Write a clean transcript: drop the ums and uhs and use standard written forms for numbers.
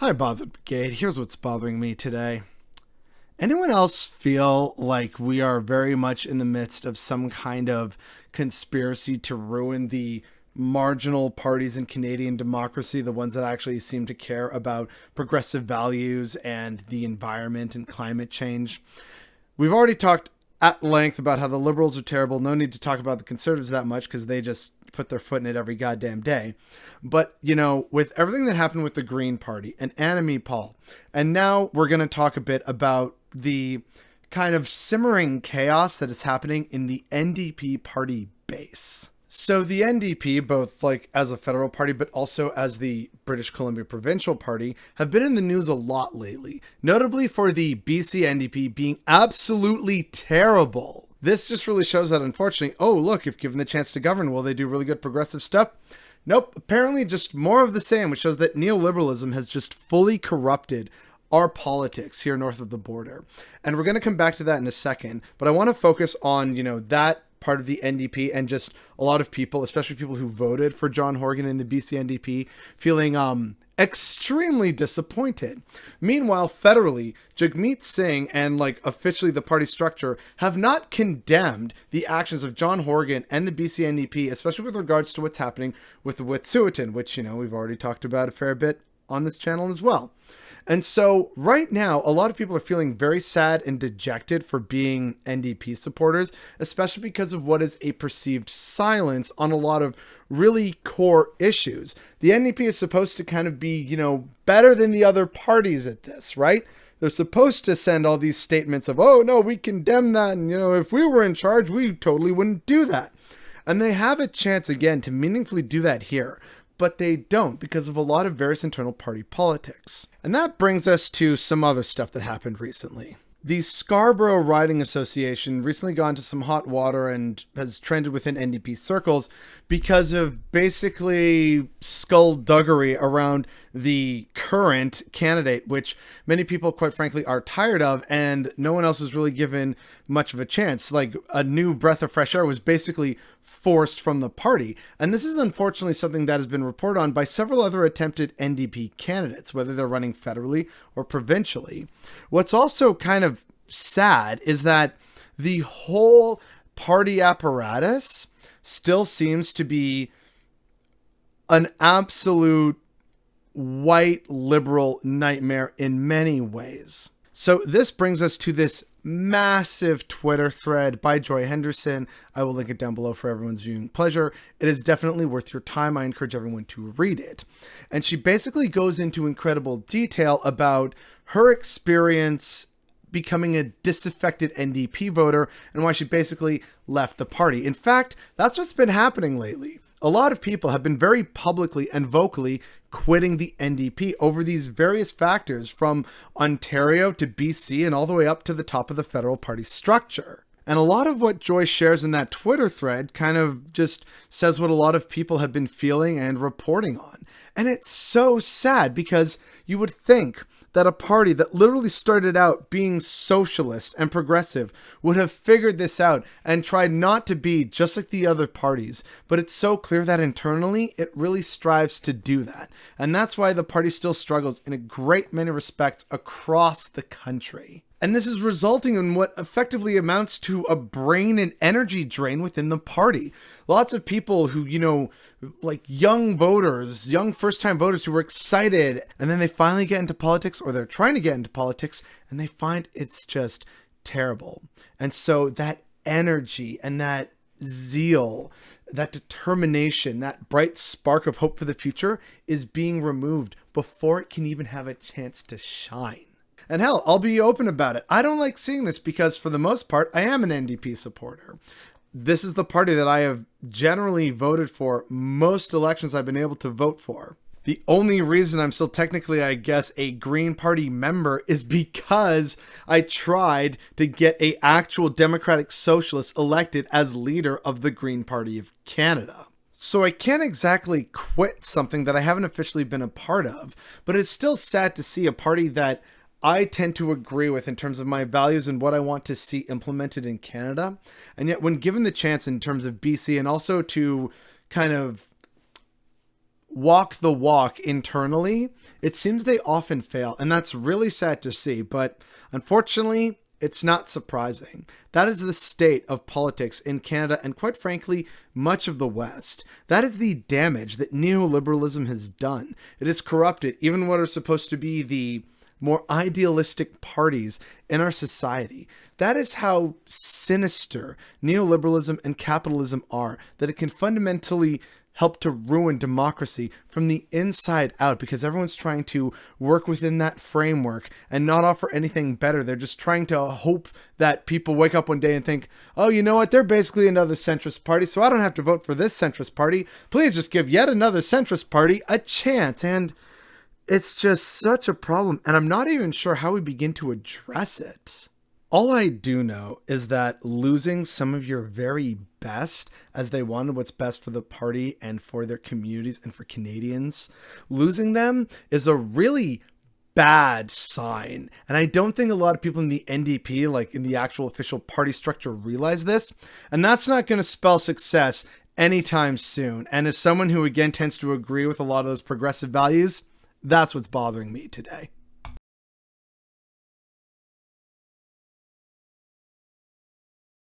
Hi, Bothered Brigade. Here's what's bothering me today. Anyone else feel like we are very much in the midst of some kind of conspiracy to ruin the marginal parties in Canadian democracy, the ones that actually seem to care about progressive values and the environment and climate change? We've already talked at length about how the Liberals are terrible. No need to talk about the Conservatives that much because they just put their foot in it every goddamn day. But, with everything that happened with the Green Party and Annemie Paul, and now we're going to talk a bit about the kind of simmering chaos that is happening in the NDP party base. So the NDP, both like as a federal party, but also as the British Columbia provincial party, have been in the news a lot lately, notably for the BC NDP being absolutely terrible. This just really shows that, unfortunately, oh, look, if given the chance to govern, will they do really good progressive stuff? Nope, apparently just more of the same, which shows that neoliberalism has just fully corrupted our politics here north of the border. And we're going to come back to that in a second, but I want to focus on, that part of the NDP and just a lot of people, especially people who voted for John Horgan in the BC NDP, feeling extremely disappointed. Meanwhile, federally, Jagmeet Singh and officially the party structure have not condemned the actions of John Horgan and the BC NDP, especially with regards to what's happening with the Wet'suwet'en, which, we've already talked about a fair bit on this channel as well. And so right now, a lot of people are feeling very sad and dejected for being NDP supporters, especially because of what is a perceived silence on a lot of really core issues. The NDP is supposed to kind of be, better than the other parties at this, right? They're supposed to send all these statements of, oh, no, we condemn that. And, if we were in charge, we totally wouldn't do that. And they have a chance again to meaningfully do that here. But they don't because of a lot of various internal party politics. And that brings us to some other stuff that happened recently. The Scarborough Riding Association recently got into some hot water and has trended within NDP circles because of basically skullduggery around the current candidate, which many people, quite frankly, are tired of, and no one else was really given much of a chance. Like, a new breath of fresh air was basically forced from the party. And this is unfortunately something that has been reported on by several other attempted NDP candidates, whether they're running federally or provincially. What's also kind of sad is that the whole party apparatus still seems to be an absolute white liberal nightmare in many ways. So this brings us to this massive Twitter thread by Joy Henderson. I will link it down below for everyone's viewing pleasure. It is definitely worth your time. I encourage everyone to read it. And she basically goes into incredible detail about her experience becoming a disaffected NDP voter and why she basically left the party. In fact, that's what's been happening lately. A lot of people have been very publicly and vocally quitting the NDP over these various factors, from Ontario to BC and all the way up to the top of the federal party structure. And a lot of what Joy shares in that Twitter thread kind of just says what a lot of people have been feeling and reporting on. And it's so sad because you would think that a party that literally started out being socialist and progressive would have figured this out and tried not to be just like the other parties. But it's so clear that internally it really strives to do that. And that's why the party still struggles in a great many respects across the country. And this is resulting in what effectively amounts to a brain and energy drain within the party. Lots of people who, young voters, young first-time voters who were excited, and then they finally get into politics, or they're trying to get into politics, and they find it's just terrible. And so that energy and that zeal, that determination, that bright spark of hope for the future is being removed before it can even have a chance to shine. And hell, I'll be open about it. I don't like seeing this because, for the most part, I am an NDP supporter. This is the party that I have generally voted for most elections I've been able to vote for. The only reason I'm still technically, I guess, a Green Party member is because I tried to get an actual Democratic Socialist elected as leader of the Green Party of Canada. So I can't exactly quit something that I haven't officially been a part of, but it's still sad to see a party that I tend to agree with in terms of my values and what I want to see implemented in Canada. And yet when given the chance in terms of BC and also to kind of walk the walk internally, it seems they often fail. And that's really sad to see. But unfortunately, it's not surprising. That is the state of politics in Canada and, quite frankly, much of the West. That is the damage that neoliberalism has done. It has corrupted even what are supposed to be the more idealistic parties in our society. That is how sinister neoliberalism and capitalism are, that it can fundamentally help to ruin democracy from the inside out because everyone's trying to work within that framework and not offer anything better. They're just trying to hope that people wake up one day and think, oh, you know what? They're basically another centrist party, so I don't have to vote for this centrist party. Please just give yet another centrist party a chance. And it's just such a problem. And I'm not even sure how we begin to address it. All I do know is that losing some of your very best, as they wanted what's best for the party and for their communities and for Canadians, losing them is a really bad sign. And I don't think a lot of people in the NDP, like in the actual official party structure, realize this. And that's not going to spell success anytime soon. And as someone who, again, tends to agree with a lot of those progressive values, that's what's bothering me today.